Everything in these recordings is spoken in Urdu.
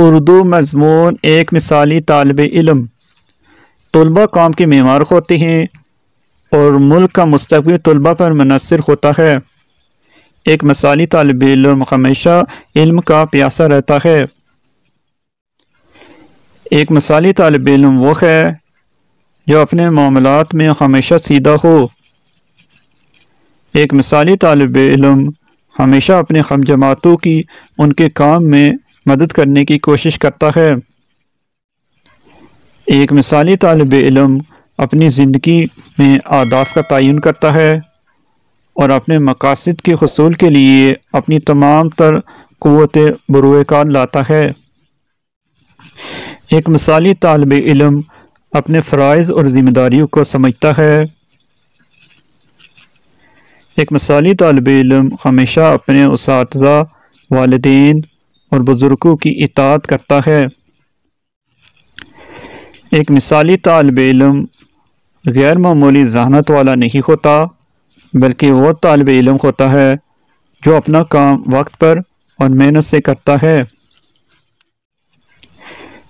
اردو مضمون ایک مثالی طالب علم طلباء قوم کے معمار ہوتے ہیں اور ملک کا مستقبل طلباء پر منحصر ہوتا ہے۔ ایک مثالی طالب علم ہمیشہ علم کا پیاسا رہتا ہے۔ ایک مثالی طالب علم وہ ہے جو اپنے معاملات میں ہمیشہ سیدھا ہو۔ ایک مثالی طالب علم ہمیشہ اپنے ہم جماعتوں کی ان کے کام میں مدد کرنے کی کوشش کرتا ہے۔ ایک مثالی طالب علم اپنی زندگی میں اہداف کا تعین کرتا ہے اور اپنے مقاصد کے حصول کے لیے اپنی تمام تر قوت بروئے کار لاتا ہے۔ ایک مثالی طالب علم اپنے فرائض اور ذمہ داریوں کو سمجھتا ہے۔ ایک مثالی طالب علم ہمیشہ اپنے اساتذہ، والدین اور بزرگوں کی اطاعت کرتا ہے۔ ایک مثالی طالب علم غیر معمولی ذہانت والا نہیں ہوتا، بلکہ وہ طالب علم ہوتا ہے جو اپنا کام وقت پر اور محنت سے کرتا ہے۔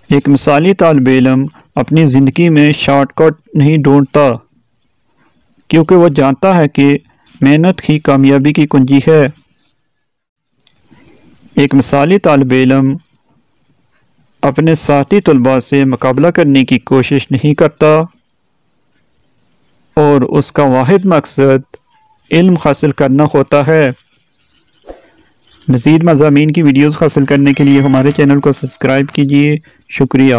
ایک مثالی طالب علم اپنی زندگی میں شارٹ کٹ نہیں ڈھونڈتا، کیونکہ وہ جانتا ہے کہ محنت ہی کامیابی کی کنجی ہے۔ ایک مثالی طالب علم اپنے ساتھی طلباء سے مقابلہ کرنے کی کوشش نہیں کرتا اور اس کا واحد مقصد علم حاصل کرنا ہوتا ہے۔ مزید مضامین کی ویڈیوز حاصل کرنے کے لیے ہمارے چینل کو سبسکرائب کیجیے۔ شکریہ۔